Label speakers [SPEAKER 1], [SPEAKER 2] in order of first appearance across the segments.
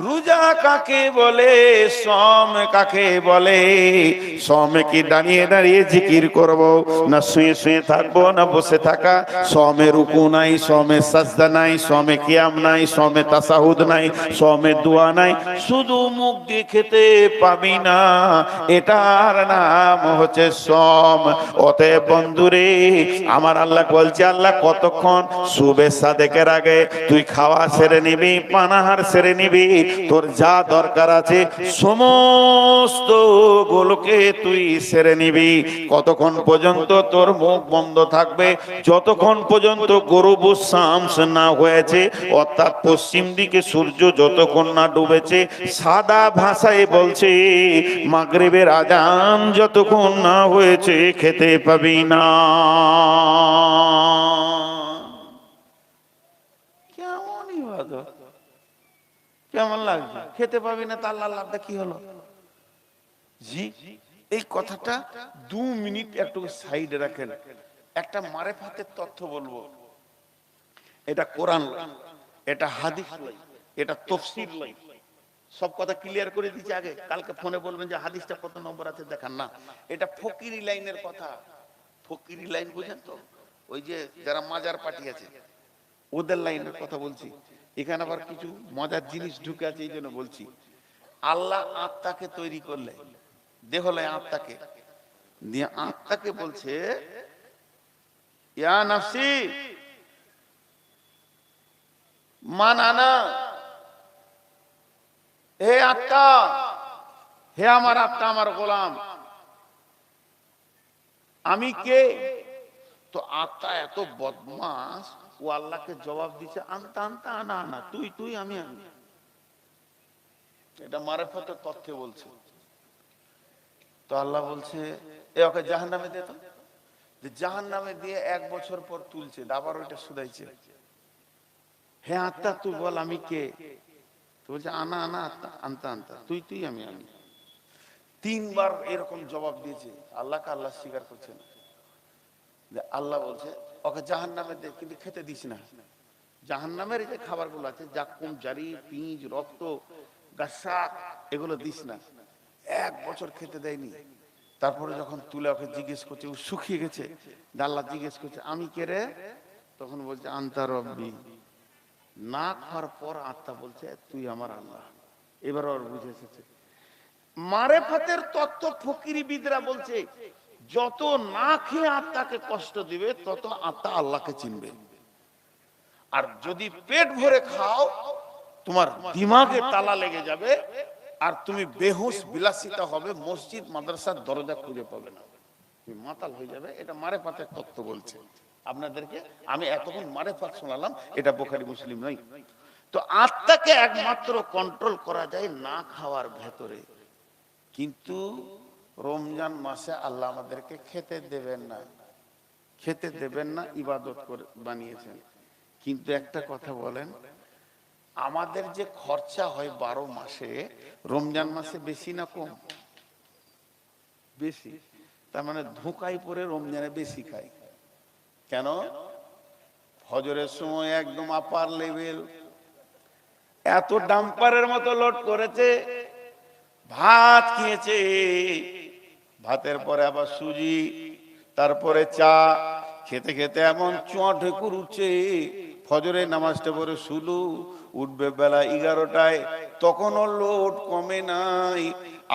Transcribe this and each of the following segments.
[SPEAKER 1] রোজা কাকে বলে, সম কাকে বলে? সমে কি দাঁড়িয়ে দাঁড়িয়ে জিকির করব, না শুয়ে শুয়ে থাকবো, না বসে থাকা? সমে রুকু নাই, সমে সাজদা নাই, সমে কিয়াম নাই, সমে তাসাহুদ নাই, সমে দোয়া নাই, শুধু মুখ দিয়ে খেতে পাবি না, এটার নাম হচ্ছে সম। অতএব বন্ধুরে আমার আল্লাহ বলছে, আল্লাহ কতক্ষণ? শুবে সাদেকের আগে তুই খাওয়া সেরে নিবি, পানাহার সেরে নিবি, তোর যা দরকার আছে সমস্ত গুলোকে তুই সেরে নিবি। কতক্ষণ পর্যন্ত তোর মুখ বন্ধ থাকবে? যতক্ষণ পর্যন্ত গরুবু শামস না হয়েছে, অর্থাৎ পশ্চিম দিকে সূর্য যতক্ষণ না ডুবেছে। সাদা ভাষায় বলছে মাগরিবের আজান যতক্ষণ না হয়েছে খেতে পাবি না। কেমন ইবাদত, কেমন লাগছে? খেতে পাবি না তা আল্লাহ লাভটা কি হলো? জি, এই কথাটা 2 মিনিট একটু সাইডে রাখেন। একটা মারেফাতের তথ্য বলবো। এটা কোরআন, এটা হাদিস, এটা তাফসীর লাই। সব কথা ক্লিয়ার করে দিচ্ছি আগে। কালকে ফোনে বলবেন যে হাদিসটা কত নম্বর আছে দেখান না। এটা ফকিরি লাইনের কথা। ফকিরি লাইন বুঝেন তো? ওই যে যারা মাজার পার্টি আছে ওদের লাইনের কথা বলছি। এখানে আবার কিছু মজার জিনিস ঢুকে আছে, এই জন্য বলছি। আল্লাহ আত্মাকে তৈরি করলে, দেহ লয় আত্মাকে দিয়ে, আত্মাকে বলছে ইয়া নাফসি মান আনা, হে আত্মা, হে আমার আত্মা, আমার গোলাম, আমি কে? তো আত্মা এত বদমাস, ও আল্লাহকে জবাব দিচ্ছে আনতা আনতা আনা আনা, তুই তুই আমি আমি। এটা মারেফতের তথ্যে বলছে। তো আল্লাহ বলছে এ ওকে জাহান্নামে দে। তো জাহান্নামে দিয়ে 1 বছর পর তুলছে, আবার ওইটা শুধাইছে, হে আত্মা তুই বল আমি কে? তো বলছে আনা আনা আত্মা আনতা আনতা, তুই তুই আমি আমি। 3 বার এরকম জবাব দিয়েছে। আল্লাহকে আল্লাহ স্বীকার করছে না। আল্লাহ বলছে ওকে জাহান্নামে দে, কিন্তু খেতে দিস না। জাহান্নামের যে খাবারগুলো আছে, জাকুম, জারি, পিঁজ, রক্ত, গাসা, এগুলো দিস না। 1 বছর খেতে দেয়নি। তারপরে যখন তুলে ওকে জিজ্ঞেস করছে, ও শুকিয়ে গেছে, আল্লাহ জিজ্ঞেস করছে আমি কে রে? তখন বলছে আনতা রব্বি। না খাওয়ার পর আত্মা বলছে তুই আমার আল্লাহ। এবার ওর বুঝে এসেছে মারেফাতের তত্ত্ব। ফকিরিবিদরা বলছে যত না খেয়ে আত্মাকে কষ্ট দিবে, তত আত্মা আল্লাহকে চিনবে। আর যদি পেট ভরে খাও, তোমার দিমাগে তালা লেগে যাবে, আর তুমি বেহুশ বিলাসিতা হবে, মসজিদ মাদ্রাসার দরজা খুঁজে পাবে না, তুমি মাতাল হয়ে যাবে। এটা মারেফাতের তত্ত্ব বলছে আপনাদেরকে। আমি এতক্ষণ মারেফাত শোনালাম, এটা বুখারী মুসলিম নয়। তো আত্মাকে একমাত্র কন্ট্রোল করা যায় না খাওয়ার ভেতরে। কিন্তু রমজান মাসে আল্লাহ আমাদেরকে খেতে দেবেন না, খেতে দেবেন না, ইবাদত করে বানিয়েছেন। কিন্তু একটা কথা বলেন, আমাদের যে খরচা হয় 12 মাসে, রমজান মাসে বেশি না কম? বেশি। তার মানে ধোঁকায় পড়ে রমজানে বেশি খাই। কেন? ফজরের সময় একদম আপার লেভেল, এত ডাম্পারের মতো লোড করেছে, ভাত খেয়েছে, ভাতের পরে আবার সুজি, তারপরে চা, খেতে খেতে এমন চোয়া ঢেকুর উঠছে। ফজরের নামাজটা পরে শুলু, উঠবে বেলা 11টায়, তখনও লোড কমে নাই।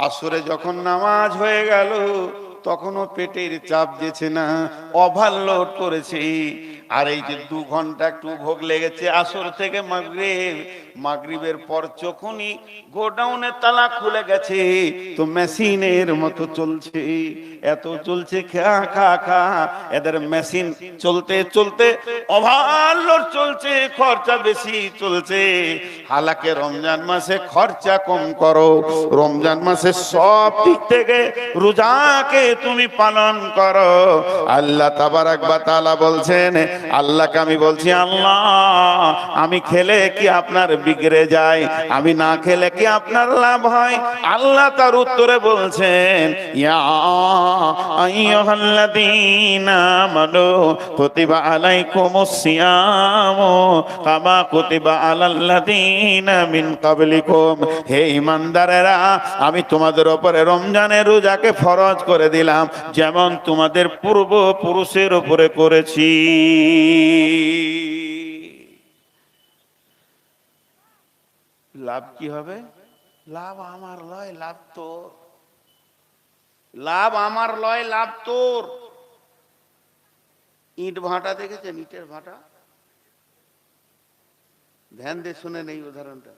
[SPEAKER 1] আসরে যখন নামাজ হয়ে গেল, তখনও পেটের চাপ দিয়েছে না, ওভারলোড করেছে। আর এই যে 2 ঘন্টা একটু ভোগ লেগেছে আসর থেকে মাগরিব, মাগরিবের পর যখনই গোডাউনে তালা খুলে গেছে, তো মেশিনের মতো চলছে, এত চলছে খা খা খা। এদের মেশিন চলতে চলতে ওভারলোড চলছে, খরচা বেশি চলছে। হালাকে রমজান মাসে খরচা কম করো, রমজান মাসে সব দিক থেকে রোজাকে তুমি পালন করো। আল্লাহ তাবারাক ওয়া তাআলা বলছেন আল্লাহকে আমি বলছি, আল্লাহ আমি খেলে কি আপনার বিগড়ে যায়, আমি না খেলে কি আপনার লাভ হয়? আল্লাহ তার উত্তরে বলছেন, ইয়া আইয়ুহাল্লাযীনা আমানু কুতিবা আলাইকুমুস সিয়ামু কামা কুতিবা আলাল্লাযীনা মিন ক্বাবলিকুম। হে ঈমানদারেরা, আমি তোমাদের উপরে রমজানের রোজাকে ফরজ করে দিলাম, যেমন তোমাদের পূর্বপুরুষের উপরে করেছি। লাভ কি হবে? লাভ আমার লয়, লাভ তোর। লাভ আমার লয়, লাভ তোর। ইট ভাটা দেখেছেন? ইটের ভাটা, ধ্যান দিয়ে শুনেন এই উদাহরণটা।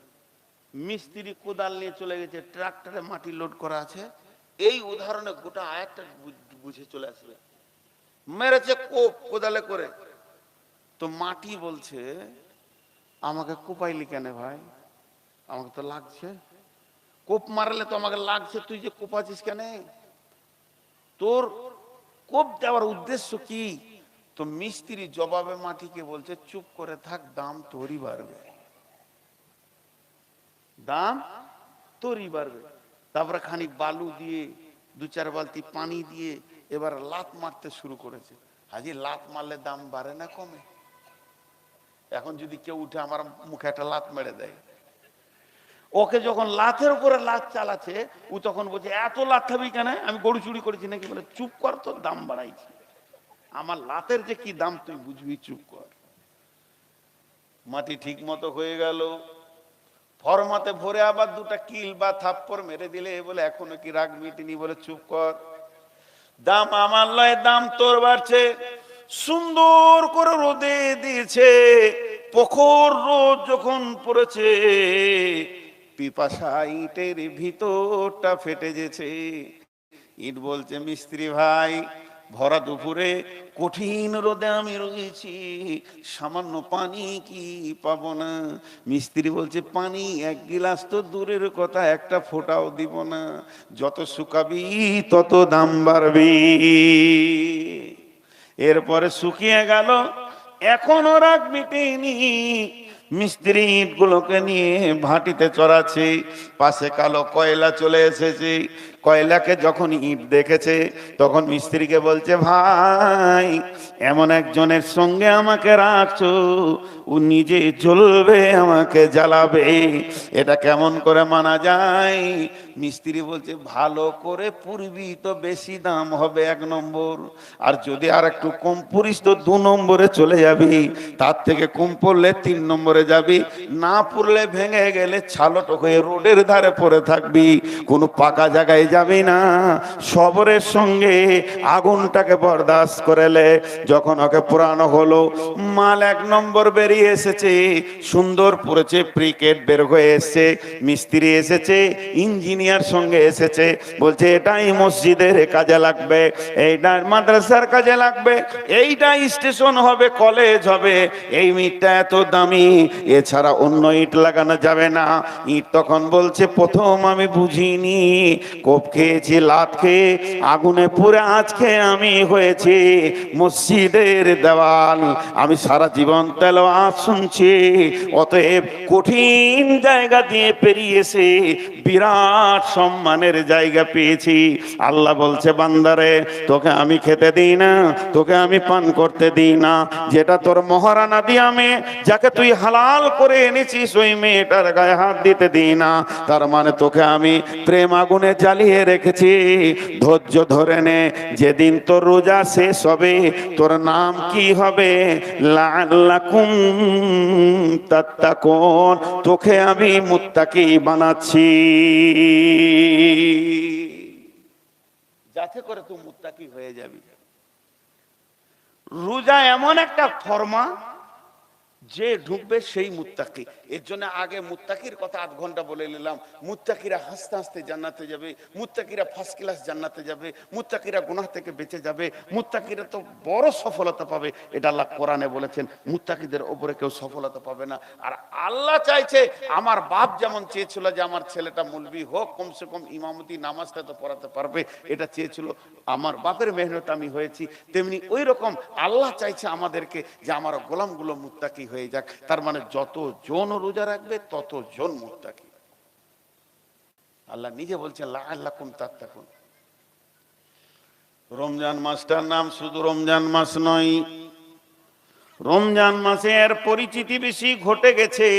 [SPEAKER 1] মিস্ত্রি কোদাল নিয়ে চলে গেছে, ট্রাক্টরে মাটি লোড করা আছে। এই উদাহরণে গোটা আয়াতটা বুঝে চলে আসবে। মেরেছে কোপ কোদালে করে, তো মাটি বলছে, আমাকে কোপাইলি কেন ভাই? আমাকে তো লাগছে। কোপ মারলে তো আমাকে লাগছে, তুই যে কোপাছিস কেন? তোর কোপ দেওয়ার উদ্দেশ্য কি? তো মিস্ত্রি জবাবে মাটিকে বলছে, চুপ করে থাক, দাম তোরই বাড়বে, দাম তোরই বাড়বে। তারপরে খানিক বালু দিয়ে, দু চার বালতি পানি দিয়ে এবার লাত মারতে শুরু করেছে। হাজি, লাত মারলে দাম বাড়ে না কমে? এখন যদি কেউ উঠে আমার মুখে একটা লাত মেরে দেয়, ওকে যখন লাথের উপরে লাত চালাচ্ছে, ও তখন বলছে, এত লাত খাবি কেন? আমি গরু চুরি করেছি নাকি? বলে, চুপ কর, তো দাম বাড়াইছি। আমার লাতের যে কি দাম তুই বুঝবি, চুপ কর। মাটি ঠিক মতো হয়ে গেল, ফরমাতে ভরে আবার দুটা কিল বা থাপ্পড় মেরে দিলে, বলে এখনো কি রাগ মিটিনি? বলে, চুপ কর, দাম আমার লয়, দাম তোর বাড়ছে। সুন্দর করে রোদে দিয়েছে, প্রখর রোদ যখন পড়েছে, পিপাসা ইটের ভিতরটা ফেটে গেছে। ইট বলছে, মিস্ত্রি ভাই, ভরা দুপুরে কঠিন রোদে আমি রয়েছি, সামান্য পানি কি পাবো না? মিস্ত্রি বলছে, পানি এক গিলাস তো দূরের কথা, একটা ফোঁটাও দিব না, যত শুকাবি তত দাম বাড়বি। এরপরে শুকিয়ে গেল, এখনো রাগ মিটেনি। মিস্ত্রি ইটগুলোকে নিয়ে ভাটিতে চড়াচ্ছে, পাশে কালো কয়লা চলে এসেছে। কয়লাকে যখন ইট দেখেছে, তখন মিস্ত্রিকে বলছে, ভাই, এমন একজনের সঙ্গে আমাকে রাখছো, ও নিজে জ্বলবে, আমাকে জ্বালাবে, এটা কেমন করে মানা যায়? মিস্ত্রি বলছে, ভালো করে পুরবি তো বেশি দাম হবে 1 নম্বর, আর যদি আর একটু কম পুরিস তো 2 নম্বরে চলে যাবি, তার থেকে কম পড়লে 3 নম্বরে যাবি, না পুরলে ভেঙে গেলে ছালট হয়ে রোডের ধারে পড়ে থাকবি, কোনো পাকা জায়গায় যাবি না। সবরের সঙ্গে আগুনটাকে বরদাস্ত করেলে যখন ওকে পুরানো হলো, মাল 1 নম্বর বেরিয়ে এসেছে, সুন্দর পড়েছে, প্রিকেট বের হয়ে এসেছে, মিস্ত্রি এসেছে, ইঞ্জিনিয়ার সঙ্গে এসেছে, বলছে এটাই মসজিদের কাজে লাগবে, এইটা মাদ্রাসার কাজে লাগবে, এইটা স্টেশন হবে, কলেজ হবে, এই ইটটা এত দামি, এছাড়া অন্য ইট লাগানো যাবে না। ইট তখন বলছে, প্রথম আমি বুঝিনি, কোপ খেয়েছি, লাত খেয়ে, আগুনে পুড়ে আজকে আমি হয়েছি মসজিদের দেওয়াল। আমি সারা জীবন তেলাওয়াত শুনছি, অতএব কঠিন জায়গা দিয়ে পেরিয়েছে, বিরাট সম্মানের জায়গা পেয়েছি। আল্লাহ বলছে, বান্দারে, তোকে আমি খেতে দিই না, তোকে আমি পান করতে দিই না, যেটা তোর মহারানা দিয়া মেয়ে, যাকে তুই হালাল করে এনেছিস, ওই মেয়েটার গায়ে হাত দিতে দিই না। তার মানে তোকে আমি প্রেম আগুনে জ্বালিয়ে রেখেছি। ধৈর্য ধরে নে, যেদিন তোর রোজা শেষ হবে, তোর নাম কি হবে? লাআল্লাকুম তাত্তাকুন, তোকে আমি মুত্তাকি বানাচ্ছি, যাতে করে তুই মুত্তাকি হয়ে যাবি। রোজা এমন একটা ফরমা, যে ঢুকবে সেই মুত্তাকি। এর জন্য আগে মুত্তাকির কথা আধ ঘন্টা বলে নিলাম। মুত্তাকিরা হাসতে হাসতে জান্নাতে যাবে, মুত্তাকিরা ফার্স্ট ক্লাস জান্নাতে যাবে, মুত্তাকিরা গুনাহ থেকে বেঁচে যাবে, মুত্তাকিরা তো বড় সফলতা পাবে। এটা আল্লাহ কোরআনে বলেছেন। মুত্তাকিদের উপরে কেউ সফলতা পাবে না। আর আল্লাহ চাইছে, আমার বাপ যেমন চেয়েছিল যে আমার ছেলেটা মুলবি হোক, কমসে কম ইমামতি নামাজটা তো পড়াতে পারবে, এটা চেয়েছিল, আমার বাপের মেহনত আমি হয়েছি, তেমনি ওই রকম আল্লাহ চাইছে আমাদেরকে যে আমার গোলামগুলো মুত্তাকি হয়ে যাক। তার মানে যত জন রোজা রাখবে তত জন মুত্তাকি। আল্লাহ নিজে বলছেন লাআল্লাকুম তাত্তাকুন। রমজান মাসটার নাম শুধু রমজান মাস নয়, রমজান মাসের পরিচিতি বেশি ঘটে গেছে,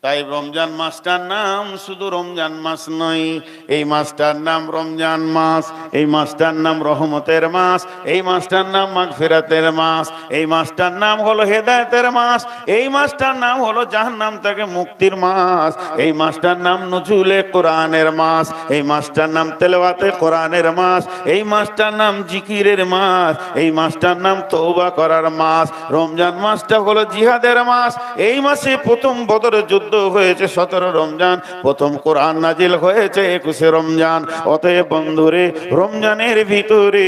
[SPEAKER 1] তাই রমজান মাসটার নাম শুধু রমজান মাস নয়, এই মাসটার নাম রমজান মাস, এই মাসটার নাম রহমতের মাস, এই মাসটার নাম মাগফিরাতের মাস, এই মাসটার নাম হলো হেদায়েতের মাস, এই মাসটার নাম হলো জাহান্নাম থেকে মুক্তির মাস, এই মাসটার নাম নজুলে কোরআনের মাস, এই মাসটার নাম তেলাওয়াতে কোরআনের মাস, এই মাসটার নাম জিকিরের মাস, এই মাসটার নাম তওবা করার মাস। রমজান মাসটা হলো জিহাদের মাস। এই মাসে প্রথম বদরের যুদ্ধ হয়েছে 17 রমজান, প্রথম কোরআন নাজিল হয়েছে 21 রমজান। অতএব বন্ধুরে, রমজানের ভিতরে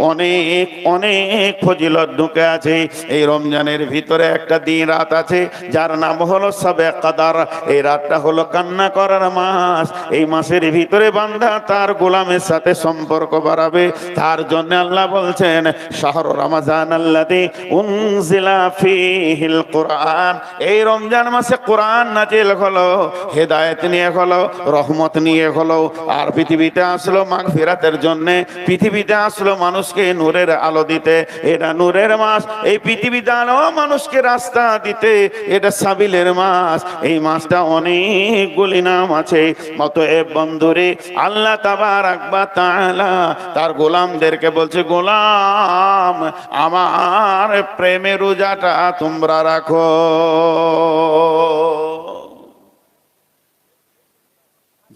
[SPEAKER 1] অনেক অনেক ফজিলত ঢুকে আছে। এই রমজানের ভিতরে একটা দিন রাত আছে যার নাম হলো শবে কদর। এই রাতটা হলো কান্না করার মাস। এই মাসের ভিতরে বান্দা তার গোলামের সাথে সম্পর্ক বাড়াবে। তার জন্য আল্লাহ বলছেন শাহরু রমাজান আল্লাযী উনজিলা ফীহিল কুরআন। এই রমজান মাসে কোরআন নাজিল হলো, হেদায়েত নিয়ে হলো, রহমত নিয়ে হলো। আর পৃথিবীতে আসলো মাগফিরাতের জন্য, পৃথিবীতে আসলো মানুষকে নূরের আলো দিতে। এটা নূরের মাস। এই পৃথিবীতে আলো মানুষকে রাস্তা দিতে, এটা সাবিলের মাস। এই মাসটা অনেকগুলি নাম আছে। অতএব বন্ধুরে, আল্লাহ তাবারাক ওয়া তাআলা তার গোলামদেরকে বলছে, গোলাম আমার প্রেমের রোজাটা তোমরা রাখো।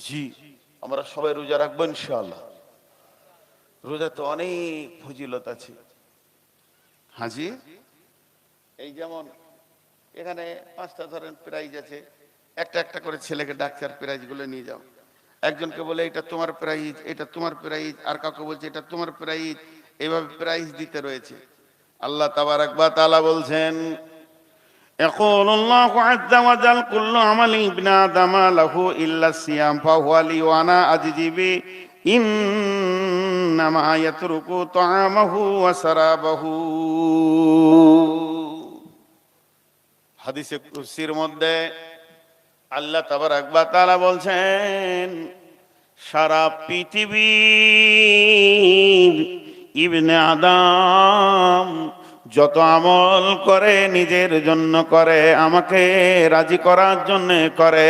[SPEAKER 1] জি, আমরা সবাই রোজা রাখবো ইনশাআল্লাহ। রোজা তো অনেক ফজিলত আছে। হাজি, এই যেমন এখানে 5টা ধরেন প্রাইজ আছে, একটা একটা করে ছেলেকে ডাক্তার প্রাইজ গুলো নিয়ে যাও। একজনকে বলে এটা তোমার প্রাইজ, এটা তোমার প্রাইজ, আর কাউকে বলছে এটা তোমার প্রাইজ। এইভাবে প্রাইজ দিতে রয়েছে। আল্লাহ তাবারাক ওয়া তাআলা বলছেন, يقول الله عز وجل كل عمل ابن آدم له إلا الصيام فهو لي وأنا أجزي به إنما يترك طعامه وشرابه। হাদিসে কুরসির মধ্যে আল্লাহ তাবারাক ওয়া তাআলা বলছেন, সারা পৃথিবীর ইবনে আদম যত আমল করে নিজের জন্য করে, আমাকে রাজি করার জন্য করে,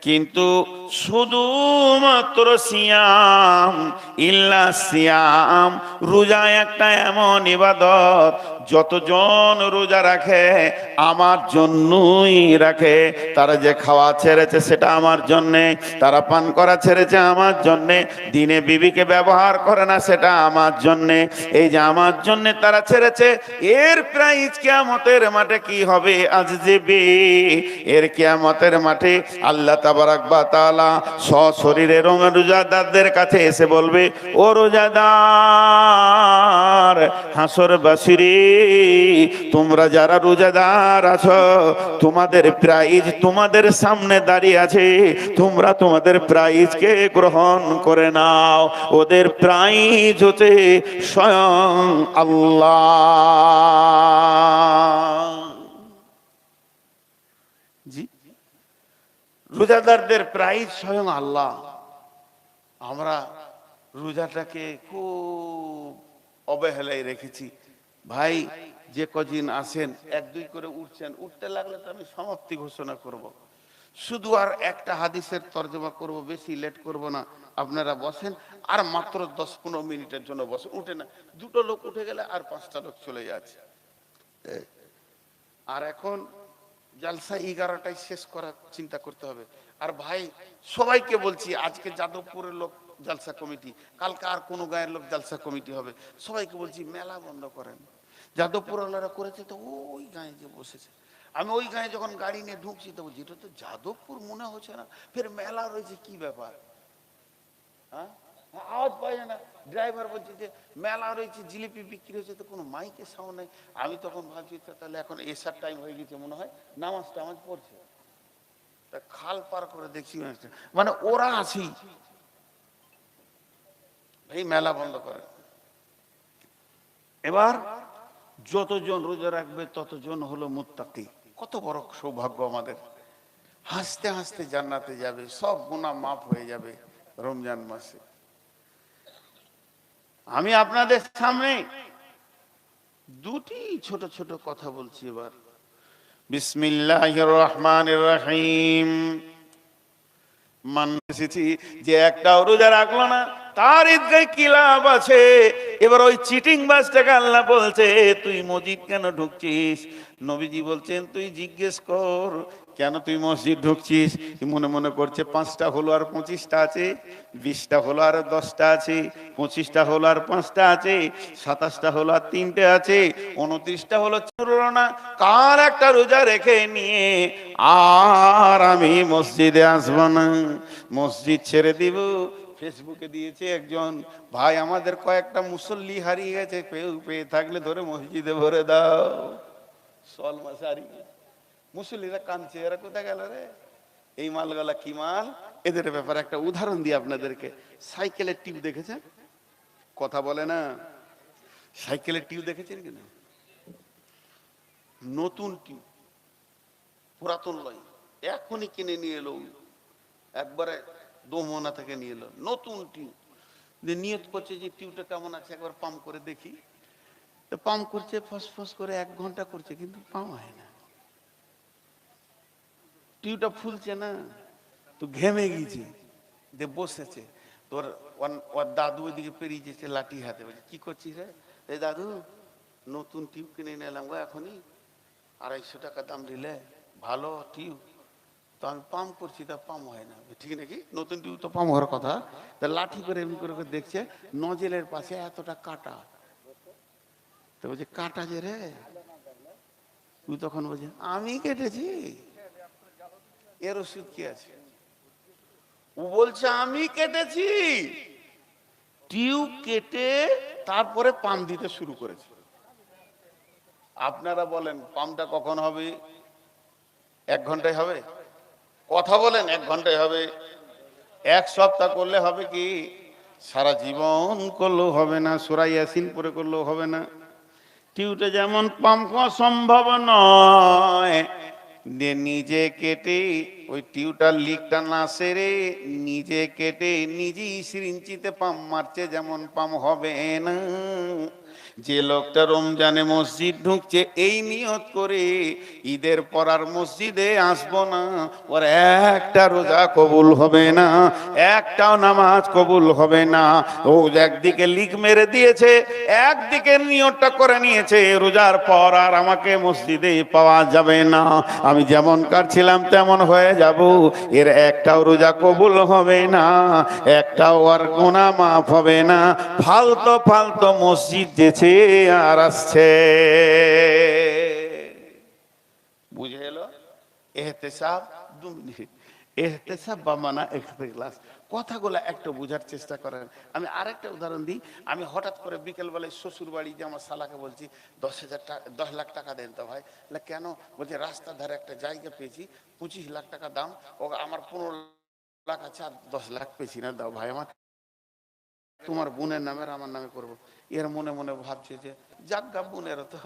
[SPEAKER 1] কিন্তু শুধুমাত্র সিয়াম, ইল্লা সিয়াম, রোজা একটা এমন ইবাদত যতজন রোজা রাখে আমার জন্যই রাখে। তারা যে খাওয়া ছেড়েছে সেটা আমার জন্যে, তারা পান করা ছেড়েছে আমার জন্যে, দিনে বিবিকে ব্যবহার করে না সেটা আমার জন্যে। এই যে আমার জন্যে তারা ছেড়েছে, এর প্রাইজ কিয়ামতের মাঠে কি হবে? আজজিবি, এর কিয়ামতের মাঠে আল্লাহ তাবারাক ওয়া তাআলা সশরীরে রোজাদারদের কাছে এসে বলবে, ও রোজাদার হাসরবাসীরে, তোমরা যারা রোজাদার আছো, তোমাদের প্রাইজ তোমাদের সামনে দাঁড়িয়ে আছে, তোমরা তোমাদের প্রাইজকে গ্রহণ করে নাও। ওদের প্রাইজ হচ্ছে স্বয়ং আল্লাহ। জি, রোজাদারদের প্রাইজ স্বয়ং আল্লাহ। আমরা রোজাটাকে খুব অবহেলায় রেখেছি। ভাই, যে কদিন আসেন 1-2 করে উঠছেন, উঠতে লাগলে তো আমি সমাপ্তি ঘোষণা করব। শুধু আর একটা হাদিসের তর্জমা করব, বেশি লেট করব না। আপনারা বসেন, আর মাত্র 10-15 মিনিটের জন্য বসেন। উঠে না, 2টো লোক উঠে গেলে আর 5টা লোক চলে যাচ্ছে। আর এখন জালসা 11টায় শেষ করার চিন্তা করতে হবে। আর ভাই, সবাইকে বলছি, আজকে যাদবপুরের লোক জালসা কমিটি, কালকে আর কোনো গায়ের লোক জালসা কমিটি হবে, সবাইকে বলছি মেলা বন্ধ করেন। যাদবপুরওয়ালারা করেছে, তো ওই গায়ে যে বসেছে। আমি ওই গায়ে যখন গাড়ি নিয়ে ঢুকছি, তো যেটা তো যাদবপুর মনে হচ্ছে না, ফের মেলা রয়েছে, কি ব্যাপার? হ্যাঁ, আওয়াজ পাওয়া যায় না। ড্রাইভার বলছে যে মেলা রয়েছে, জিলিপি বিক্রি হচ্ছে, তো কোনো মাইকের সাউন্ড নেই। আমি তখন ভাবছি তাহলে এখন এসার টাইম হয়ে গেছে মনে হয়, নামাজ টামাজ পড়ছে। তা খাল পার করে দেখছি, মানে ওরা আছেই, এই মেলা বন্ধ করে। এবার যতজন রোজা রাখবে ততজন হলো মুত্তাকি। কত বড় সৌভাগ্য আমাদের! হাসতে হাসতে জান্নাতে যাবে, সব গুনাহ মাফ হয়ে যাবে রমজান মাসে। আমি আপনাদের সামনে দুটি ছোট ছোট কথা বলছি এবার। বিসমিল্লাহির রহমানির রহিম। মানছি যে একটাও রোজা রাখলো না, তার ঈদগায় কি লাভ আছে? এবার ওই চিটিং বাসটাকে আল্লাহ বলছে, তুই মসজিদ কেন ঢুকছিস? নবীজি বলছেন, তুই জিজ্ঞেস কর কেন তুই মসজিদ ঢুকছিস। মনে মনে করছে 5টা হলো আর 25টা আছে, 20টা হলো আর 10টা আছে, 25টা হলো আর 5টা আছে, 27টা হলো আর 3টে আছে, 29টা হলো হলো না, কার একটা রোজা রেখে নিয়ে আর আমি মসজিদে আসবো না, মসজিদ ছেড়ে দিব। ফেসবুকে দিয়েছে একজন ভাই, আমাদের কয়েকটা মুসল্লি হারিয়ে গেছে, পেয়ে থাকলে ধরে মসজিদে ভরে দাও। সল মাস হারিয়ে গেছে, মুসল্লিরা কাঁদছে, এরা কোথায় গেল রে? এই মালগুলা কি মাল? এদের ব্যাপারে একটা উদাহরণ দিই আপনাদেরকে। সাইকেলের টিউব দেখেছেন? কথা বলে না। সাইকেলের টিউব দেখেছেন কিনা? নতুন টিউব, পুরাতন লয়, এখনই কিনে নিয়ে এলো, একবারে দোমনা থেকে নিয়ে এলো নতুন টিউব। নিয়ত করছে যে টিউবটা কেমন আছে একবার পাম্প করে দেখি। তো পাম্প করছে, ফসফস করে 1 ঘন্টা করছে, কিন্তু পাম্প হয় না, টিউবটা ফুলছে না। তো ঘেমে গেছে, যে বসেছে। তোর ওর দাদু ওইদিকে পেরিয়ে যেছে লাঠি হাতে, বলছে কি করছিস রে? এই দাদু, নতুন টিউব কিনে নিলাম গো এখনই, 250 টাকা দাম দিলে, ভালো টিউব। তো আমি পাম্প করছি, তা পাম্প হয় না। ঠিক নাকি? নতুন টিউব তো পাম্প হওয়ার কথা। তা লাঠি করে এমনি করে দেখছে, নজেলের পাশে এতটা কাটা। তো বলছে কাটা যে রে? তুই তখন বলছে আমি কেটেছি, এর ওষুধ কি আছে? ও বলছে আমি কেটেছি, টিউব কেটে তারপরে পাম্প দিতে শুরু করেছে। আপনারা বলেন পাম্পটা কখন হবে? 1 ঘন্টায় হবে? কথা বলেন, 1 ঘন্টায় হবে? 1 সপ্তাহ করলে হবে কি? সারা জীবন করলেও হবে না, সূরা ইয়াসিন পড়ে করলেও হবে না। টিউবটা যেমন পাম্প করা সম্ভব নয়, নিজে কেটে ওই টিউবটার লিকটা না সেরে নিজে কেটে নিজেই সিরিঞ্চিতে পাম্প মারছে, যেমন পাম্প হবে না। যে লোকটা রমজানে মসজিদ ঢুকছে এই নিয়ত করে ঈদের পর আর মসজিদে আসবো না, ওর একটা রোজা কবুল হবে না, একটাও নামাজ কবুল হবে না। ও একদিকে লিক মেরে দিয়েছে, একদিকে নিয়তটা করে নিয়েছে রোজার পর আর আমাকে মসজিদে পাওয়া যাবে না, আমি যেমন কাটছিলাম তেমন হয়ে যাব, এর একটাও রোজা কবুল হবে না, একটাও আর গুনাহ মাফ হবে না। ফালতু ফালতু মসজিদ যেছে আর আসছে। বুঝে এলো? ইহতিসাব 2 মিনিট। ইহতিসাব বা মানা ইখতিলাস, কথাগুলো একটু বোঝার চেষ্টা করেন। আমি আরেকটা উদাহরণ দিই। আমি হঠাৎ করে বিকেল বেলায় শ্বশুর বাড়ি যে আমার শালাকে বলছি 10,000 টাকা, 10 লাখ টাকা দেন তো ভাই। কেন? বলছে রাস্তার ধারে একটা জায়গা পেয়েছি, 25 লাখ টাকা দাম, ও আমার 15 লাখ আছে, আর 10 লাখ পেয়েছি না, দাও ভাই আমার, তোমার বোনের নামে আর আমার নামে করবো। এর মনে মনে ভাবছে যে যাজ্ঞা, বোনের তো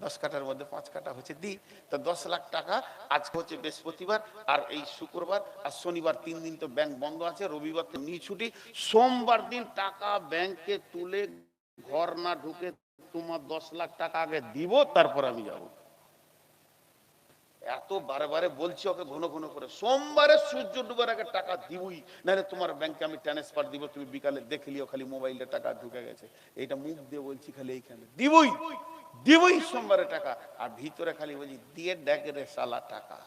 [SPEAKER 1] 10 কাঠার মধ্যে 5 কাঠা হচ্ছে, দি। তো 10 লাখ টাকা, আজকে হচ্ছে বৃহস্পতিবার, আর এই শুক্রবার আর শনিবার 3 দিন তো ব্যাংক বন্ধ আছে, রবিবার তো নিয়ে ছুটি, সোমবার দিন টাকা ব্যাংকে তুলে ঘর না ঢুকে তোমার 10 লাখ টাকা আগে দিব, তারপর আমি যাব। এত বারে বারে বলছি ওকে ঘন ঘন করে, সোমবারে সূর্য ডুবার আগে টাকা দিবই, নাহলে তোমার ব্যাংকে আমি ট্রান্সফার দিব, তুমি বিকালে দেখে লিও খালি মোবাইলে টাকা ঢুকে গেছে। এটা মুখ দিয়ে বলছি, খালি এইখানে দিবই দিবই সোমবারে টাকা, আর ভিতরে খালি বলছি দিয়ে দেখ রে শালা টাকা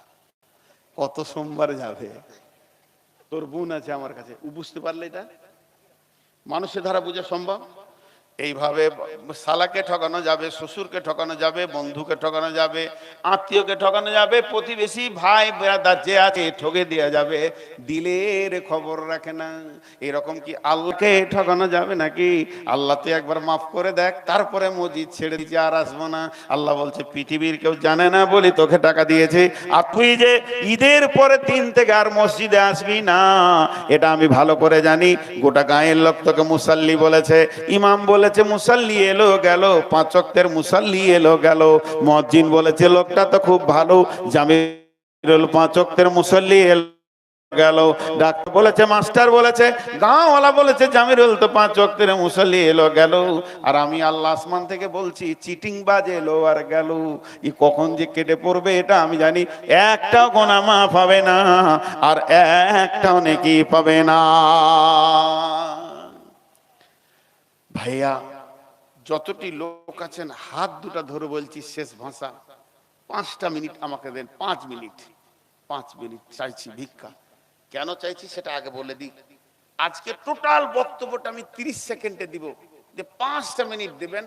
[SPEAKER 1] কত সোমবারে যাবে। তোর বোন আছে আমার কাছে, ও বুঝতে পারলে এটা মানুষের ধারা বোঝা সম্ভব? এইভাবে শালাকে ঠকানো যাবে, শ্বশুরকে ঠকানো যাবে, বন্ধুকে ঠকানো যাবে, আত্মীয়কে ঠকানো যাবে, প্রতিবেশী ভাই ব্রাদার যে আছে ঠকে দেওয়া যাবে। দিলের খবর রাখে না। এরকম কি আল্লাহকে ঠকানো যাবে নাকি? আল্লাহ তুই একবার মাফ করে দেখ, তারপরে মসজিদ ছেড়ে দিচ্ছি, আর আসবো না। আল্লাহ বলছে পৃথিবীর কেউ জানে না বলি তোকে টাকা দিয়েছে, আর তুই যে ঈদের পরে 3 থেকে আর মসজিদে আসবি না, এটা আমি ভালো করে জানি। গোটা গায়ের লোক তোকে মুসাল্লি বলেছে, ইমাম বলেছে মুসাল্লি এলো গেল, 5 ওয়াক্তের মুসাল্লি এলো গেল, মুয়াজ্জিন বলেছে লোকটা তো খুব ভালো, জামিরুল 5 ওয়াক্তের মুসাল্লি এলো গেল, ডাক্তার বলেছে, মাস্টার বলেছে, গাঁওয়ালা বলেছে জামিরুল তো 5 ওয়াক্তের মুসাল্লি এলো গেল, আর আমি আল্লাহ আসমান থেকে বলছি চিটিং বাজ এলো আর গেল। ই কখন যে কেটে পড়বে এটা আমি জানি। একটাও গোনা মাফ হবে না, আর একটাও নেকি পাবে না। ভাইয়া যতটি লোক আছেন হাত দুটা ধরে বলছি, শেষ ভাষা, 5টা মিনিট আমাকে দেন, 5 মিনিট, 5 মিনিট চাইছি ভিক্ষা। কেন চাইছি সেটা আগে বলে দিই। আজকে টোটাল বক্তব্যটা আমি 30 সেকেন্ডে দিব, যে 5টা মিনিট দিবেন।